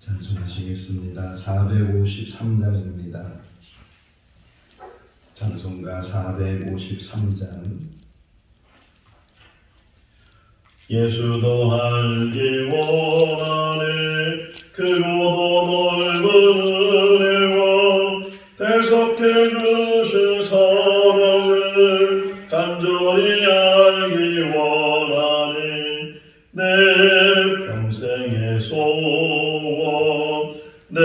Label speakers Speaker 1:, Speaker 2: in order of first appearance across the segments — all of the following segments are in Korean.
Speaker 1: 찬송하시겠습니다. 453장입니다. 찬송가 453장. 예수도 알기 원하네 크고도 넓은 은혜와 대속해 주신 사랑을 간절히 알기 원하네 내 평생의 소원 내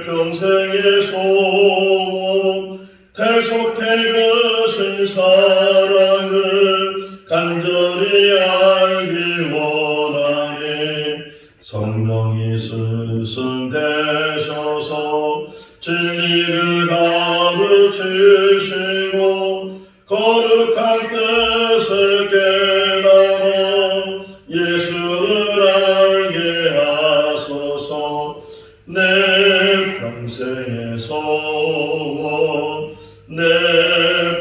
Speaker 1: 평생의 소원 대속해 주신 사랑을 간절히 알기 원하네 성령이 스승되셔서 진리를 가르치시고 거룩한 뜻을 깨달아 예수를 알게 하소서 내 평생의 소원 내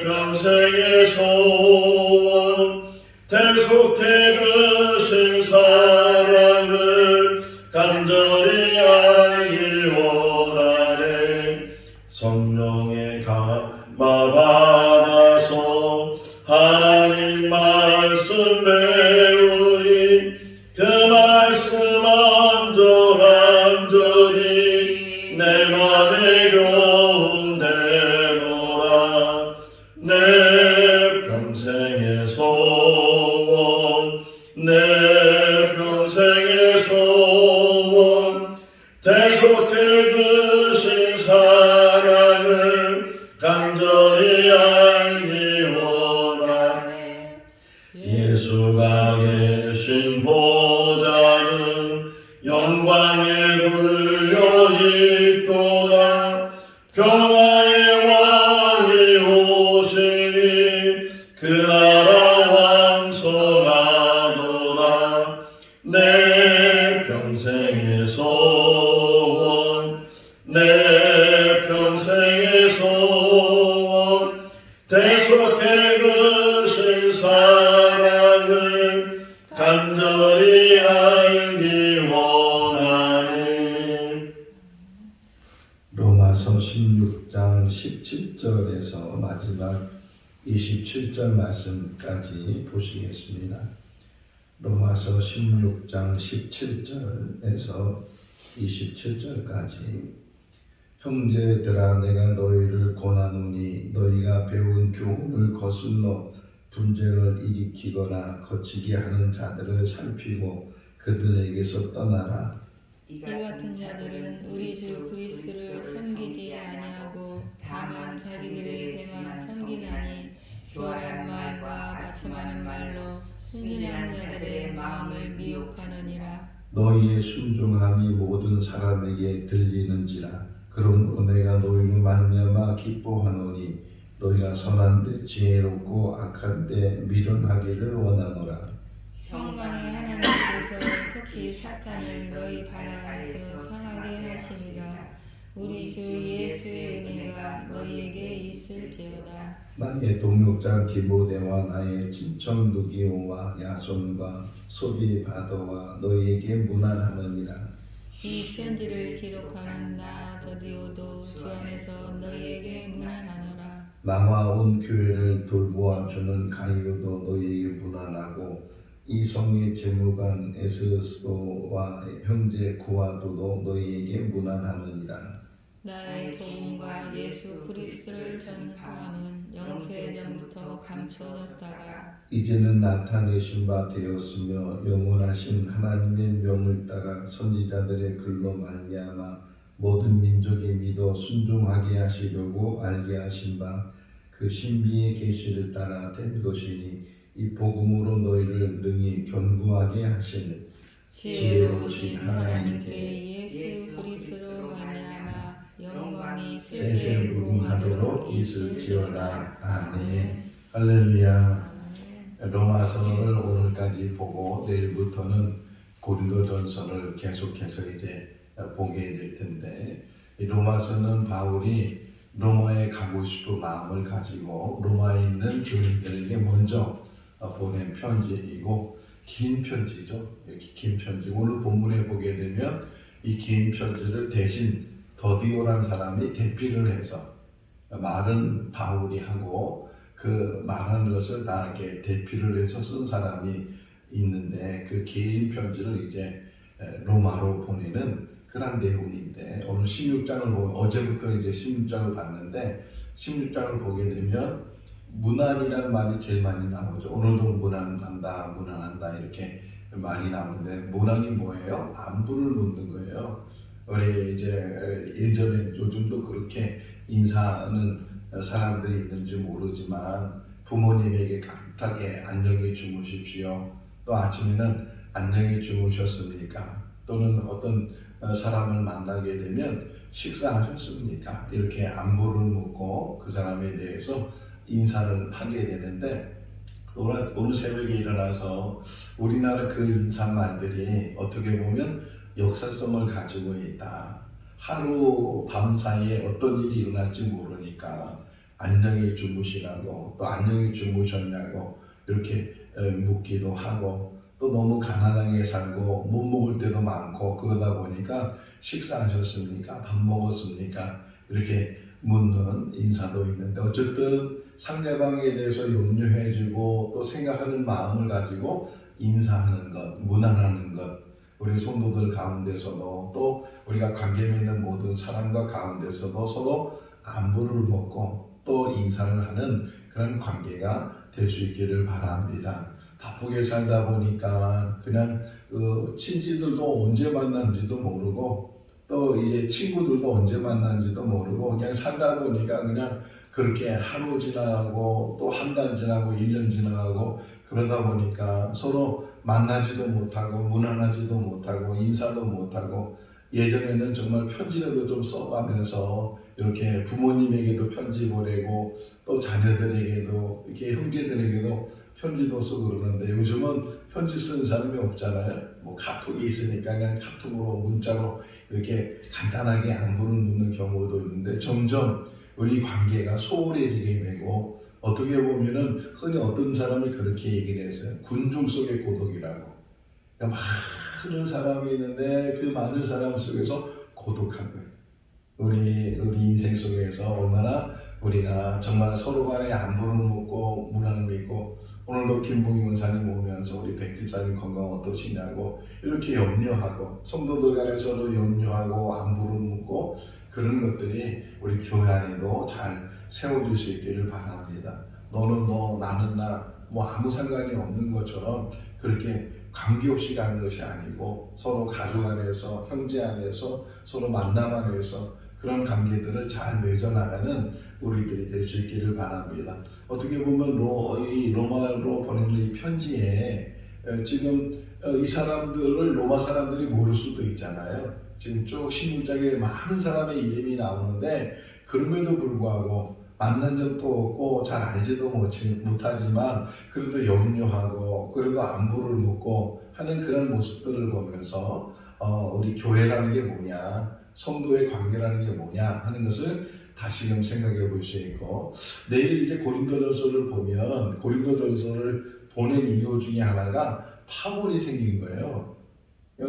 Speaker 1: 평생의 소원 대속해 주신 사랑을 간절히 알기 원하네 성령의 감화 받아서 하나님 말씀 배우니 그 말씀 안전히 내 맘에 교훈되노라 내 평생의 소원 내 평생의 소원 대속해 주신 사랑을 간절히 알기 원하네 예수가 계신 보좌는 영광에 불려있도다 평화의 왕이 오시니 그 나라 왕성하도다 내 평생의 소원 내 평생의 소원 대속해 주신 사랑을 간절히 알기 원하네 로마서 16장 17절에서 마지막 27절 말씀까지 보시겠습니다. 로마서 16장 17절에서 27절까지 형제들아 내가 너희를 권하노니 너희가 배운 교훈을 거슬러 분쟁을 일으키거나 거치게 하는 자들을 살피고 그들에게서 떠나라.
Speaker 2: 이 같은 자들은 우리 주 그리스도를 섬기지 아니하고 다만 자기들의 배만 섬기나니 교활한 말과 받침하는 말로 순진한 자들의 마음을 미혹하느니라.
Speaker 1: 너희의 순종함이 모든 사람에게 들리는지라. 그러므로 내가 너희로 말미암아 기뻐하노니 너희가 선한데 지혜롭고 악한데 미련하기를 원하노라.
Speaker 2: 평강의 하나님께서 속히 사탄을 너희 발 아래서 상하게 하시리라. 우리 주 예수의 은혜가 너희에게 있을지어다.
Speaker 1: 나의 동역자 디모데와 나의 친척 누기오와 야손과 소비바더와 너희에게 문안하느니라.
Speaker 2: 이 편지를 기록하는 나 더디오도 주 안에서 너희에게 문안하노라.
Speaker 1: 나와 온 교회를 돌보아 주는 가이오도 너희에게 문안하고 이성의 재무관 에스도와 형제 구아도도 너희에게 문안하느니라.
Speaker 2: 나의 복음과 예수 그리스도를 전파함은 영세전부터 감춰졌다가
Speaker 1: 이제는 나타내신 바 되었으며 영원하신 하나님의 명을 따라 선지자들의 글로 말미암아 모든 민족이 믿어 순종하게 하시려고 알게 하신 바 그 신비의 계시를 따라 된 것이니 이 복음으로 너희를 능히 견고하게 하시는
Speaker 2: 지혜로우신 하나님께 예수 그리스도로 말미암아 영광이 세세 무궁하도록 있을지어다. 아멘.
Speaker 1: 할렐루야. 로마서를 오늘까지 보고 내일부터는 고린도전서를 계속해서 이제 보게 될 텐데, 이 로마서는 바울이 로마에 가고 싶은 마음을 가지고 로마에 있는 교인들에게 먼저 보낸 편지이고 긴 편지죠. 이렇게 긴 편지. 오늘 본문에 보게 되면 이 긴 편지를 대신 더디오라는 사람이 대피를 해서 말은 바울이 하고 그 말하는 것을 다 이렇게 대피를 해서 쓴 사람이 있는데 그 긴 편지를 이제 로마로 보내는 그런 내용인데 오늘 16장을 보면 어제부터 이제 16장을 봤는데 16장을 보게 되면 문안이라는 말이 제일 많이 나오죠. 오늘도 문안한다 이렇게 말이 나오는데 문안이 뭐예요? 안부를 묻는 거예요. 우리 이제 예전에 요즘도 그렇게 인사하는 사람들이 있는지 모르지만 부모님에게 감탁에 안녕히 주무십시오. 또 아침에는 안녕히 주무셨습니까? 또는 어떤 사람을 만나게 되면 식사하셨습니까? 이렇게 안부를 묻고 그 사람에 대해서 인사를 하게 되는데 오늘 새벽에 일어나서 우리나라 그 인사말들이 어떻게 보면 역사성을 가지고 있다. 하루 밤 사이에 어떤 일이 일어날지 모르니까 안녕히 주무시라고 또 안녕히 주무셨냐고 이렇게 묻기도 하고 또 너무 가난하게 살고 못 먹을 때도 많고 그러다 보니까 식사하셨습니까? 밥 먹었습니까? 이렇게 묻는 인사도 있는데 어쨌든 상대방에 대해서 염려해주고 또 생각하는 마음을 가지고 인사하는 것, 문안하는 것 우리 성도들 가운데서도 또 우리가 관계 맺는 모든 사람과 가운데서도 서로 안부를 묻고 또 인사를 하는 그런 관계가 될 수 있기를 바랍니다. 바쁘게 살다 보니까 그냥 친지들도 언제 만난지도 모르고 또 이제 친구들도 언제 만난지도 모르고 그냥 살다 보니까 그냥 그렇게 하루 지나가고 또 한 달 지나고 1년 지나가고 그러다 보니까 서로 만나지도 못하고 문안하지도 못하고 인사도 못하고 예전에는 정말 편지라도 좀 써가면서 이렇게 부모님에게도 편지 보내고 또 자녀들에게도 이렇게 형제들에게도 편지도 쓰고 그러는데 요즘은 편지 쓰는 사람이 없잖아요. 뭐 카톡이 있으니까 그냥 카톡으로 문자로 이렇게 간단하게 안부를 묻는 경우도 있는데 점점 우리 관계가 소홀해지게 되고 어떻게 보면은 흔히 어떤 사람이 그렇게 얘기를 했어요. 군중 속의 고독이라고. 그러니까 많은 사람이 있는데 그 많은 사람 속에서 고독한 거예요. 우리 인생 속에서 얼마나 우리가 정말 서로 간에 안부를 묻고 문안을 믿고 오늘도 김봉희 원사님 오면서 우리 백집사님 건강 어떠시냐고 이렇게 염려하고 성도들 간에 서로 염려하고 안부를 묻고 그런 것들이 우리 교회 안에도 잘 세워질 수 있기를 바랍니다. 너는 너 나는 나 뭐 아무 상관이 없는 것처럼 그렇게 관계없이 가는 것이 아니고 서로 가족 안에서 형제 안에서 서로 만남 안에서 그런 관계들을 잘 맺어나가는 우리들이 될 수 있기를 바랍니다. 어떻게 보면 이 로마로 보내는 이 편지에 지금 이 사람들을 로마 사람들이 모를 수도 있잖아요. 지금 쭉 16장에 많은 사람의 이름이 나오는데 그럼에도 불구하고 만난 적도 없고 잘 알지도 못하지만 그래도 염려하고 그래도 안부를 묻고 하는 그런 모습들을 보면서 우리 교회라는 게 뭐냐 성도의 관계라는 게 뭐냐 하는 것을 다시금 생각해 볼 수 있고 내일 이제 고린도전서를 보면 고린도전서를 보낸 이유 중에 하나가 파벌이 생긴 거예요.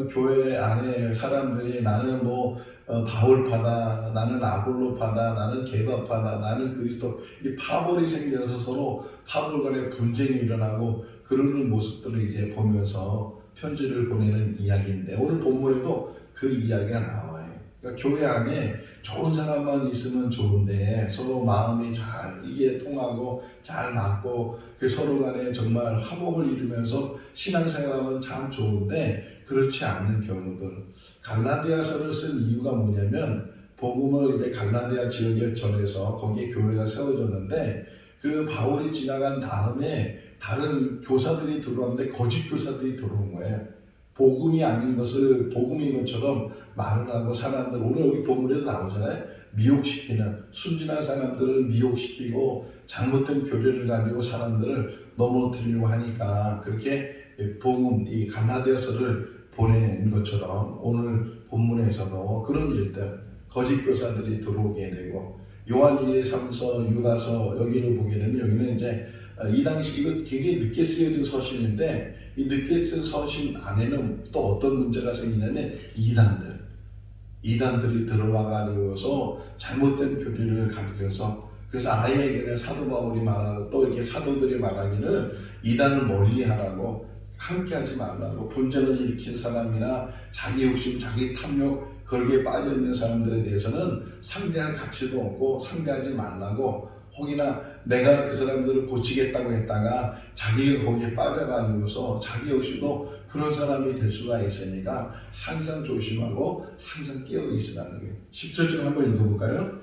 Speaker 1: 교회 안에 사람들이 나는 뭐 바울파다, 나는 아볼로파다, 나는 게바파다, 나는 그리스도 이 파벌이 생겨서 서로 파벌 간에 분쟁이 일어나고 그러는 모습들을 이제 보면서 편지를 보내는 이야기인데 오늘 본문에도 그 이야기가 나와요. 그러니까 교회 안에 좋은 사람만 있으면 좋은데 서로 마음이 잘 이게 통하고 잘 맞고 서로 간에 정말 화목을 이루면서 신앙생활하면 참 좋은데 그렇지 않는 경우들. 갈라디아서를 쓴 이유가 뭐냐면 복음을 이제 갈라디아 지역에 전해서 거기에 교회가 세워졌는데 그 바울이 지나간 다음에 다른 교사들이 들어왔는데 거짓 교사들이 들어온 거예요. 복음이 아닌 것을 복음인 것처럼 말을 하고 사람들 오늘 우리 본문에도 나오잖아요. 미혹시키는 순진한 사람들을 미혹시키고 잘못된 교리를 가지고 사람들을 넘어뜨리려고 하니까 그렇게 복음 이 갈라디아서를 보낸 것처럼 오늘 본문에서도 그런 일들 거짓 교사들이 들어오게 되고 요한 1, 2, 3서 유다서 여기를 보게 되면 여기는 이제 이 당시 이거 굉장히 늦게 쓰여진 서신인데 이 늦게 쓴 서신 안에는 또 어떤 문제가 생기냐면 이단들 이단들이 들어와가지고서 잘못된 교리를 가르쳐서 그래서 아예 그냥 사도 바울이 말하고 또 이렇게 사도들이 말하기를 이단을 멀리하라고 함께하지 말라고 분쟁을 일으킨 사람이나 자기 욕심, 자기 탐욕 거기에 빠져 있는 사람들에 대해서는 상대할 가치도 없고 상대하지 말라고 혹이나 내가 그 사람들을 고치겠다고 했다가 자기가 거기에 빠져가지고서 자기 욕심도 그런 사람이 될 수가 있으니까 항상 조심하고 항상 깨어 있으라는 거예요. 10절쯤 한번 읽어볼까요?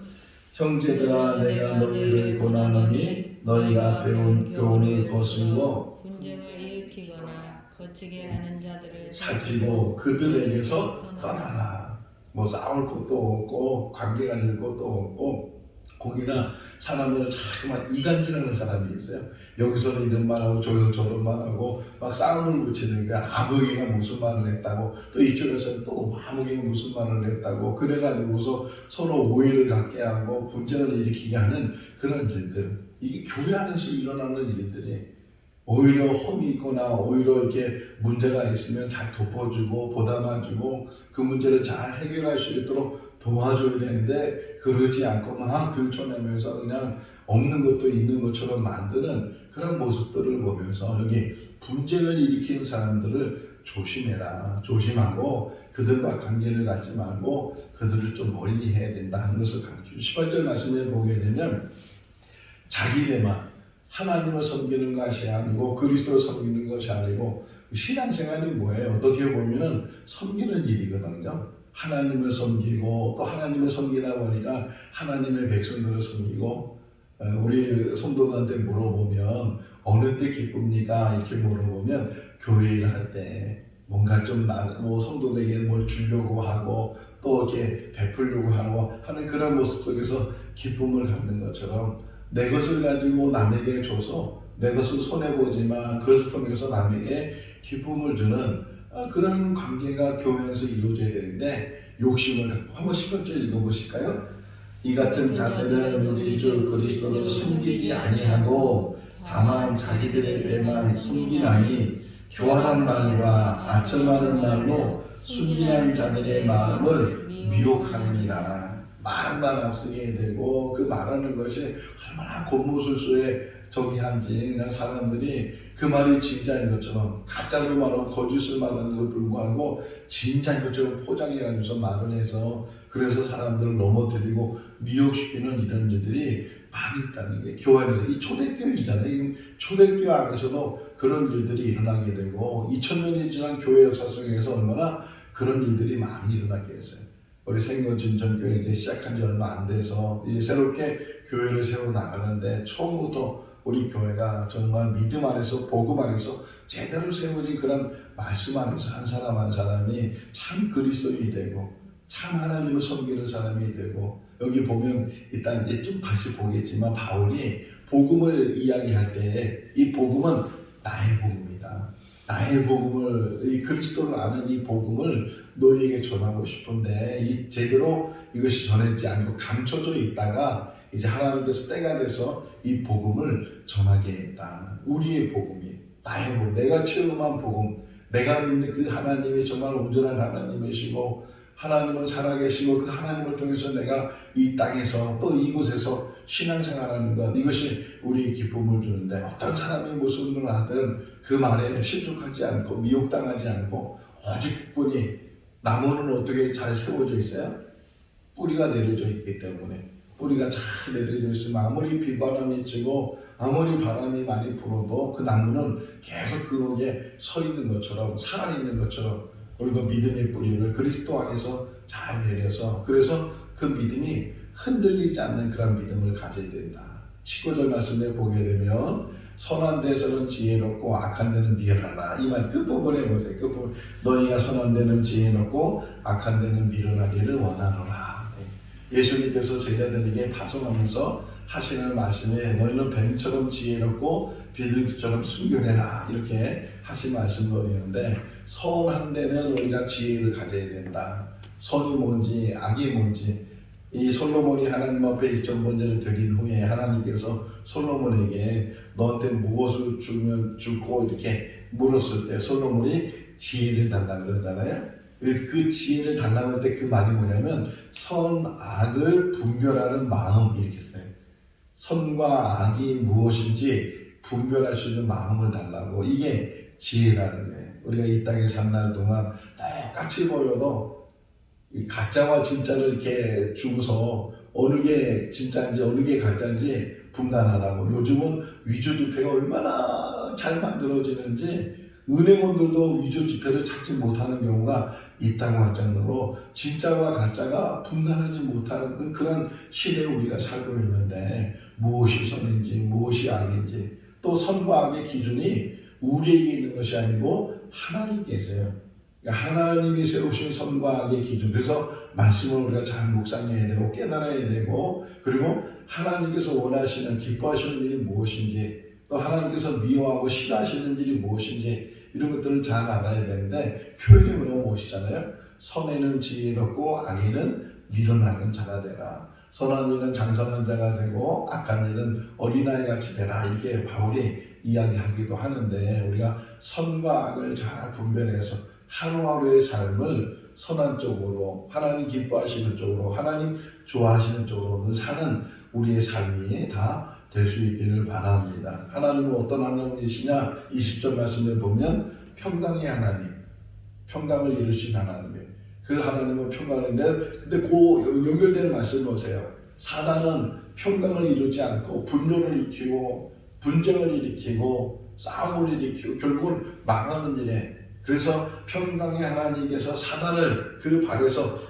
Speaker 1: 형제들아 내가 너희를 권하노니 너희가 배운 교훈을 거슬고
Speaker 2: 분쟁을 일으키거나 거치게 하는 자들을
Speaker 1: 살피고 그들에게서 떠나라. 뭐 싸울 것도 없고 관계 가질 것도 없고 거기나 사람들을 자꾸만 이간질하는 사람이 있어요. 여기서는 이런 말하고 저런 말하고 막 싸움을 붙이는 거야. 아무개가 무슨 말을 했다고 또 이쪽에서는 또 아무개가 무슨 말을 했다고 그래가지고서 서로 오해를 갖게 하고 분쟁을 일으키게 하는 그런 일들. 이게 교회 안에서 일어나는 일들이 오히려 험이 있거나 오히려 이렇게 문제가 있으면 잘 덮어주고 보담아주고 그 문제를 잘 해결할 수 있도록 도와줘야 되는데 그러지 않고 막 들춰내면서 그냥 없는 것도 있는 것처럼 만드는 그런 모습들을 보면서 여기 분쟁을 일으키는 사람들을 조심해라. 조심하고 그들과 관계를 갖지 말고 그들을 좀 멀리 해야 된다 하는 것을 가르치고 18절 말씀에 보게 되면 자기네만 하나님을 섬기는 것이 아니고 그리스도를 섬기는 것이 아니고 신앙생활이 뭐예요? 어떻게 보면은 섬기는 일이거든요. 하나님을 섬기고 또 하나님을 섬기다 보니까 하나님의 백성들을 섬기고 우리 성도들한테 물어보면 어느 때 기쁩니까? 이렇게 물어보면 교회 일 할 때 뭔가 좀 뭐 성도들에게 뭘 주려고 하고 또 이렇게 베풀려고 하고 하는 그런 모습 속에서 기쁨을 갖는 것처럼 내 것을 가지고 남에게 줘서 내 것을 손해보지만 그것을 통해서 남에게 기쁨을 주는 그런 관계가 교회에서 이루어져야 되는데 욕심을 갖고 한번 10번째 읽어보실까요? 이 같은 자들은 우리 주 그리스도를 섬기지 아니하고 다만 자기들의 배만 섬기나니 교활한 말과 아첨하는 말로 순진한 자들의 마음을 미혹하느니라. 말만 앞서게 되고 그 말하는 것이 얼마나 곤무술수에 저기 한지 그냥 사람들이 그 말이 진짜인 것처럼 가짜로 말하고 거짓을 말하는 것에 불구하고 진짜인 것처럼 포장해가지고서 말을 해서 그래서 사람들을 넘어뜨리고 미혹시키는 이런 일들이 많이 있다는 게 교회 안에서 이 초대교회이잖아요. 초대교회 안에서도 그런 일들이 일어나게 되고 2000년이 지난 교회 역사 속에서 얼마나 그런 일들이 많이 일어나게 했어요. 우리 생명진전교회 이제 시작한 지 얼마 안 돼서 이제 새롭게 교회를 세워 나가는데 처음부터 우리 교회가 정말 믿음 안에서 복음 안에서 제대로 세워진 그런 말씀 안에서 한 사람 한 사람이 참 그리스도인이 되고 참 하나님을 섬기는 사람이 되고 여기 보면 일단 이제 좀 다시 보겠지만 바울이 복음을 이야기할 때 이 복음은 나의 복음이다. 나의 복음을 이 그리스도를 아는 이 복음을 너희에게 전하고 싶은데 이 제대로 이것이 전해지지 않고 감춰져 있다가 이제 하나님께서 때가 돼서 이 복음을 전하게 했다. 우리의 복음이 나의 복음, 내가 체험한 복음, 내가 믿는 그 하나님이 정말 온전한 하나님이시고 하나님은 살아계시고 그 하나님을 통해서 내가 이 땅에서 또 이곳에서 신앙생활하는 것 이것이 우리의 기쁨을 주는데 어떤 사람이 무슨 일을 하든 그 말에 실족하지 않고 미혹당하지 않고 오직 뿐이 나무는 어떻게 잘 세워져 있어요? 뿌리가 내려져 있기 때문에 뿌리가 잘 내려져 있으면 아무리 비바람이 치고 아무리 바람이 많이 불어도 그 나무는 계속 거기에 서 있는 것처럼 살아있는 것처럼 우리도 믿음의 뿌리를 그리스도 안에서 잘 내려서 그래서 그 믿음이 흔들리지 않는 그런 믿음을 가져야 된다. 19절 말씀에 보게 되면 선한 데서는 지혜롭고 악한 데는 미련하라. 이 말 끝부분에 보세요. 끝부분 너희가 선한 데는 지혜롭고 악한 데는 미련하기를 원하노라. 예수님께서 제자들에게 파송하면서 하시는 말씀에 너희는 뱀처럼 지혜롭고 비둘기처럼 순결해라 이렇게 하신 말씀도 있는데 선한 데는 우리가 지혜를 가져야 된다. 선이 뭔지 악이 뭔지 이 솔로몬이 하나님 앞에 1,000번제를 드린 후에 하나님께서 솔로몬에게 너한테 무엇을 주면 주고 이렇게 물었을 때 솔로몬이 지혜를 달라고 그러잖아요. 그 지혜를 달라고 할 때 그 말이 뭐냐면 선악을 분별하는 마음 이렇게 써요. 선과 악이 무엇인지 분별할 수 있는 마음을 달라고. 이게 지혜라는 거예요. 우리가 이 땅에 산 날 동안 똑같이 보여도 가짜와 진짜를 이렇게 주고서 어느 게 진짜인지 어느 게 가짜인지 분간하라고. 요즘은 위조 지폐가 얼마나 잘 만들어지는지 은행원들도 위조 지폐를 찾지 못하는 경우가 있다고 할 정도로 진짜와 가짜가 분간하지 못하는 그런 시대에 우리가 살고 있는데, 무엇이 선인지 무엇이 악인지, 또 선과 악의 기준이 우리에게 있는 것이 아니고 하나님께서요. 그러니까 하나님이 세우신 선과 악의 기준. 그래서 말씀을 우리가 잘 묵상해야 되고 깨달아야 되고, 그리고 하나님께서 원하시는 기뻐하시는 일이 무엇인지, 또 하나님께서 미워하고 싫어하시는 일이 무엇인지, 이런 것들을 잘 알아야 되는데, 표현이 너무 멋있잖아요. 선에는 지혜롭고 악인은 미련한 자가 되라. 선한 이는 장성한 자가 되고 악한 이는 어린아이같이 되라. 이게 바울이 이야기하기도 하는데, 우리가 선과 악을 잘 분별해서 하루하루의 삶을 선한 쪽으로, 하나님 기뻐하시는 쪽으로, 하나님 좋아하시는 쪽으로 늘 사는 우리의 삶이 다 될 수 있기를 바랍니다. 하나님은 어떤 하나님이시냐? 20절 말씀을 보면 평강의 하나님, 평강을 이루신 하나님이에요. 그 하나님은 평강인데, 근데 그 연결되는 말씀을 보세요. 사단은 평강을 이루지 않고 분노를 일으키고 분쟁을 일으키고 싸움을 일으키고 결국은 망하는 일에, 그래서 평강의 하나님께서 사단을 그 발에서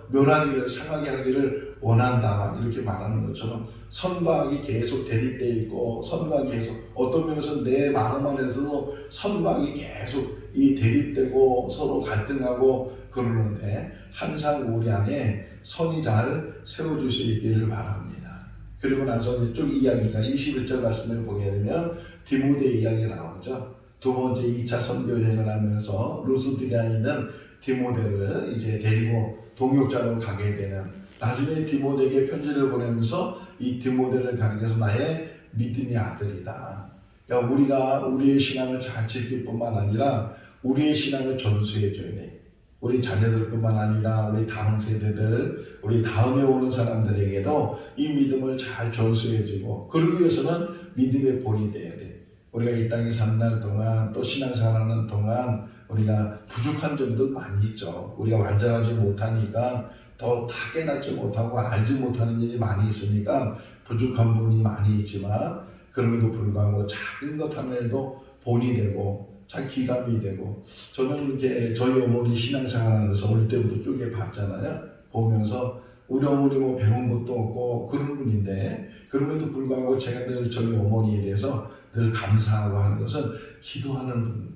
Speaker 1: 멸하기를, 상하게 하기를 원한다, 이렇게 말하는 것처럼 선과 악이 계속 대립되어 있고, 선과 악이 계속 어떤 면에서 내 마음 안에서도 선과 악이 계속 이 대립되고 서로 갈등하고 그러는데, 항상 우리 안에 선이 잘 세워질 수 있기를 바랍니다. 그리고 나서 쭉 이야기가 21절 말씀을 보게 되면 디모데 이야기가 나오죠. 두 번째 2차 선교 여행을 하면서 루스드라에 있는 디모데를 이제 데리고 동역자로 가게 되는, 나중에 디모데에게 편지를 보내면서 이 디모데를 가르쳐서 나의 믿음의 아들이다. 그러니까 우리가 우리의 신앙을 잘 지킬 뿐만 아니라 우리의 신앙을 전수해 줘야 돼. 우리 자녀들뿐만 아니라 우리 다음 세대들, 우리 다음에 오는 사람들에게도 이 믿음을 잘 전수해 주고, 그러기 위해서는 믿음의 본이 돼야 돼. 우리가 이 땅에 사는 날 동안, 또 신앙생활하는 동안 우리가 부족한 점도 많이 있죠. 우리가 완전하지 못하니까, 더 다 깨닫지 못하고 알지 못하는 일이 많이 있으니까 부족한 부분이 많이 있지만, 그럼에도 불구하고 작은 것 하나에도 본이 되고 잘 기감이 되고, 저는 이렇게 저희 어머니 신앙생활하면서 어릴 때부터 쭉 봤잖아요. 보면서 우리 어머니 뭐 배운 것도 없고 그런 분인데, 그럼에도 불구하고 제가 늘 저희 어머니에 대해서 늘 감사하고 하는 것은 기도하는 분.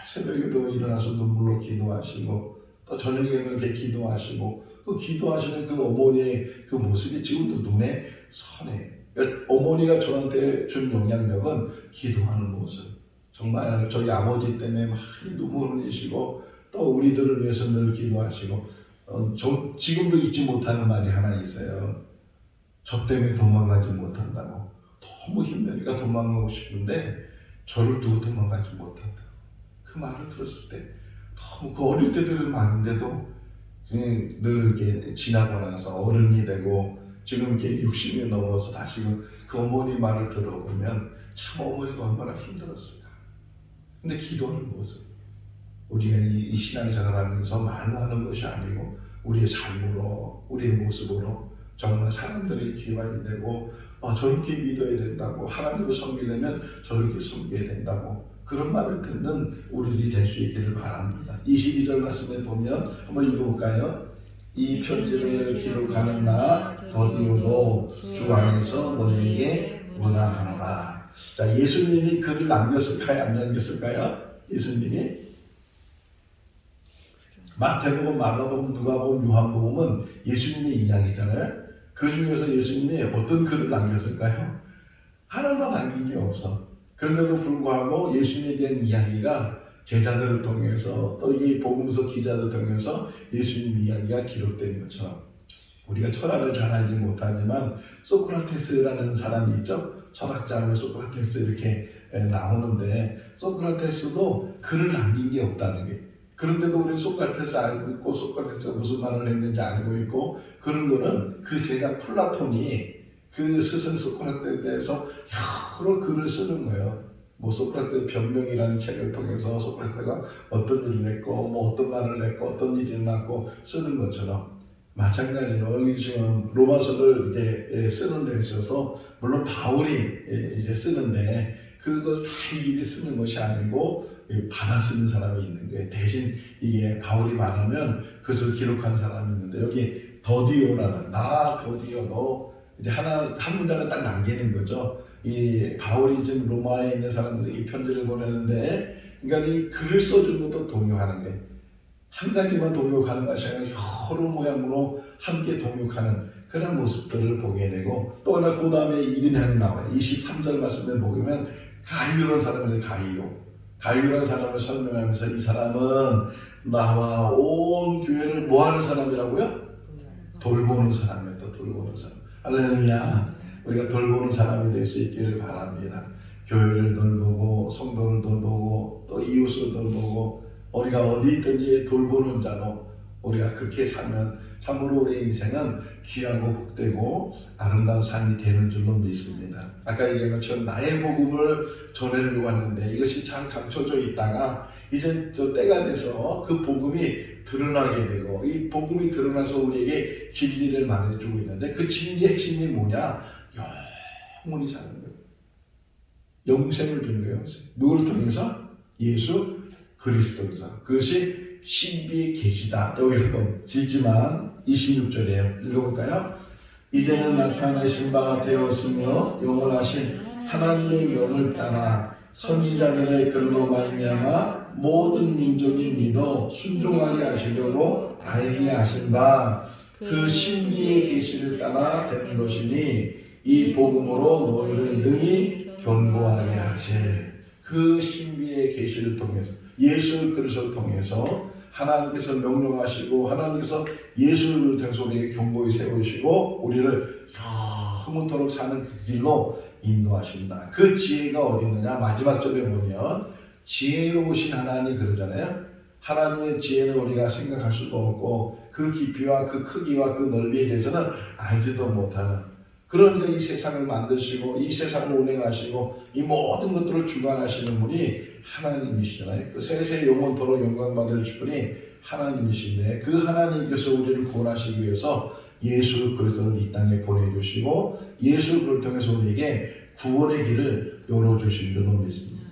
Speaker 1: 새벽에도 일어나서 눈물로 기도하시고, 또 저녁에도 이렇게 기도하시고, 그 기도하시는 그 어머니의 그 모습이 지금도 눈에 선해. 그러니까 어머니가 저한테 준 영향력은 기도하는 모습. 정말 저희 아버지 때문에 많이 눈물을 흘리시고, 또 우리들을 위해서 늘 기도하시고, 지금도 잊지 못하는 말이 하나 있어요. 저 때문에 도망가지 못한다고. 너무 힘드니까 도망가고 싶은데 저를 두고 도망가지 못한다. 그 말을 들었을 때 너무, 그 어릴 때 들은 말인데도 늘 이렇게 지나고 나서 어른이 되고 지금 이렇게 60이 넘어서 다시금 그 어머니 말을 들어보면 참 어머니가 얼마나 힘들었을까. 근데 기도하는 모습, 우리가 이 신앙생활 하면서 말로 하는 것이 아니고 우리의 삶으로, 우리의 모습으로 정말 사람들의 기반이 되고, 저렇게 믿어야 된다고, 하나님을 섬기려면 저렇게 섬겨야 된다고, 그런 말을 듣는 우리들이 될 수 있기를 바랍니다. 22절 말씀에 보면 한번 읽어볼까요? 이 편지를 기록하는 나 더디오도 주 안에서 너희에게 문안하노라. 자, 예수님이 글을 남겼을까요? 안 남겼을까요? 예수님이 마태복음, 마가복음, 누가복음, 요한복음은 예수님의 이야기잖아요. 그 중에서 예수님이 어떤 글을 남겼을까요? 하나도 남긴 게 없어. 그런데도 불구하고 예수님에 대한 이야기가 제자들을 통해서, 또 이 복음서 기자들을 통해서 예수님 이야기가 기록된 것처럼, 우리가 철학을 잘 알지 못하지만 소크라테스라는 사람이 있죠. 철학자 하면 소크라테스 이렇게 나오는데, 소크라테스도 글을 남긴 게 없다는 게, 그런데도 우리 소크라테스 알고 있고 소크라테스가 무슨 말을 했는지 알고 있고 그런 거는 그 제가 플라톤이 그 스승 소크라테스에 대해서 여러 글을 쓰는 거예요. 뭐 소크라테스 변명이라는 책을 통해서 소크라테스가 어떤 일을 했고 뭐 어떤 말을 했고 어떤 일이 일어났고 쓰는 것처럼 마찬가지로 여기 지금 로마서를 이제 쓰는 데 있어서 물론 바울이 이제 쓰는데 그걸 다 일일이 쓰는 것이 아니고 받아 쓰는 사람이 있는 거예요. 대신 이게 바울이 말하면 그것을 기록한 사람이 있는데 여기 더디오라는 나 더디오 너 이제 한 문장을 딱 남기는 거죠. 이 바울이 지금 로마에 있는 사람들에게 이 편지를 보내는데 그러니까 이 글을 써준 것도 동요하는 거예요. 한 가지만 동요하는 것이 아니라 여러 모양으로 함께 동요하는 그런 모습들을 보게 되고 또 하나 그 다음에 이름이 하나 나와요. 23절 말씀에 보면 가이오라는 사람을 가이오라는 사람을 설명하면서 이 사람은 나와 온 교회를 뭐 하는 사람이라고요? 돌보는 사람이었다. 돌보는 사람. 할렐루야. 우리가 돌보는 사람이 될 수 있기를 바랍니다. 교회를 돌보고 성도를 돌보고 또 이웃을 돌보고 우리가 어디 있든지 돌보는 자로 우리가 그렇게 살면 참으로 우리의 인생은 귀하고 복되고 아름다운 삶이 되는 줄로 믿습니다. 아까 얘기한 것처럼 나의 복음을 전해주고 왔는데 이것이 잘 감춰져 있다가 이제 저 때가 돼서 그 복음이 드러나게 되고 이 복음이 드러나서 우리에게 진리를 말해주고 있는데 그 진리의 핵심이 뭐냐? 영원히 사는 거예요. 영생을 주는 거예요. 누구를 통해서? 예수 그리스도에서. 그것이 신비의 계시다. 여기 한번 짓지만 26절이에요. 읽어볼까요? 이제는 나타내신 바 되었으며 영원하신 하나님의 명을 따라 선지자들의 글로 말미암아 모든 민족이 믿어 순종하게 하시려고 알게 하신 바 그 신비의 계시를 따라 된 것이니 이 복음으로 너희를 능히 견고하게 하실. 그 신비의 계시를 통해서 예수 그리스도를 통해서 하나님께서 명령하시고 하나님께서 예수를 통해서 우리에게 견고히 세우시고 우리를 영원토록 사는 그 길로 인도하신다. 그 지혜가 어디 있느냐? 마지막 절에 보면 지혜로우신 하나님 그러잖아요. 하나님의 지혜는 우리가 생각할 수도 없고 그 깊이와 그 크기와 그 넓이에 대해서는 알지도 못하는 그러니까 이 세상을 만드시고 이 세상을 운행하시고 이 모든 것들을 주관하시는 분이 하나님이시잖아요. 그 세세 영원토록 영광받을 분이 하나님이신데 그 하나님께서 우리를 구원하시기 위해서 예수 그리스도를 이 땅에 보내주시고 예수 그리스도를 통해서 우리에게 구원의 길을 열어주신 줄로 믿습니다.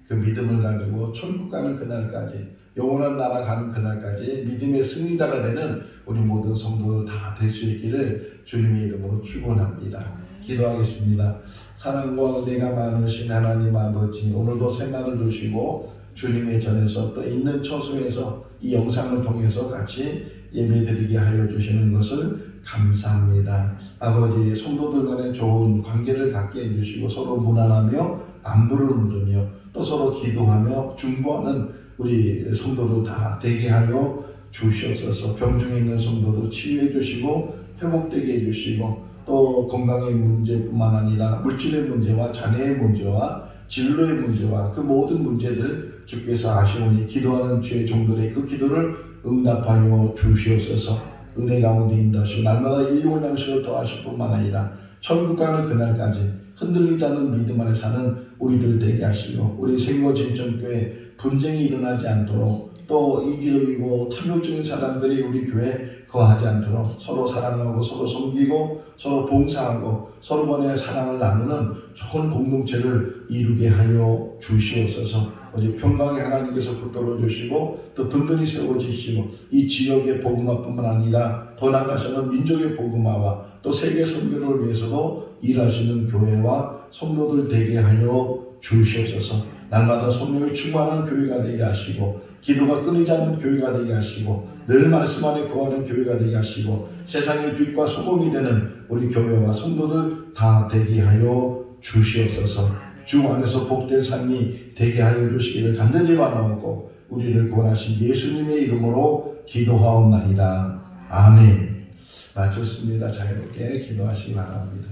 Speaker 1: 그 믿음을 가지고 천국 가는 그날까지 영원한 나라 가는 그날까지 믿음의 승리자가 되는 우리 모든 성도들 다 될 수 있기를 주님의 이름으로 축원합니다. 기도하겠습니다. 사랑과 은혜가 많으신 하나님 아버지 오늘도 새날을 주시고 주님의 전에서 또 있는 처소에서 이 영상을 통해서 같이 예배드리게 하여 주시는 것을 감사합니다. 아버지 성도들 간에 좋은 관계를 갖게 해주시고 서로 무난하며 안부를 물으며 또 서로 기도하며 중보하는 우리 성도들 다 되게 하여 주시옵소서. 병중에 있는 성도들 치유해 주시고 회복되게 해주시고 또 건강의 문제뿐만 아니라 물질의 문제와 자녀의 문제와 진로의 문제와 그 모든 문제들 주께서 아시오니 기도하는 주의 종들의 그 기도를 응답하여 주시옵소서. 은혜 가운데 인도하시고 날마다 일용할 양식을 더하실 뿐만 아니라 천국 가는 그날까지 흔들리지 않는 믿음 안에 사는 우리들 되게 하시고 우리 생거진정교회 분쟁이 일어나지 않도록 또 이기적이고 탐욕적인 사람들이 우리 교회에 거하지 않도록 서로 사랑하고 서로 섬기고 서로 봉사하고 서로 간의 사랑을 나누는 좋은 공동체를 이루게 하여 주시옵소서. 오직 평강의 하나님께서 붙들어 주시고 또 든든히 세워주시고 이 지역의 복음화뿐만 아니라 더 나아가서는 민족의 복음화와 또 세계 선교를 위해서도 일하시는 교회와 성도들 되게 하여 주시옵소서. 날마다 성령이 충만한 교회가 되게 하시고 기도가 끊이지 않는 교회가 되게 하시고 늘 말씀 안에 거하는 교회가 되게 하시고 세상의 빛과 소금이 되는 우리 교회와 성도들 다 되게 하여 주시옵소서. 주 안에서 복된 삶이 되게 하여 주시기를 간절히 바라오고 우리를 구원하신 예수님의 이름으로 기도하옵나이다. 아멘. 마쳤습니다. 자유롭게 기도하시기 바랍니다.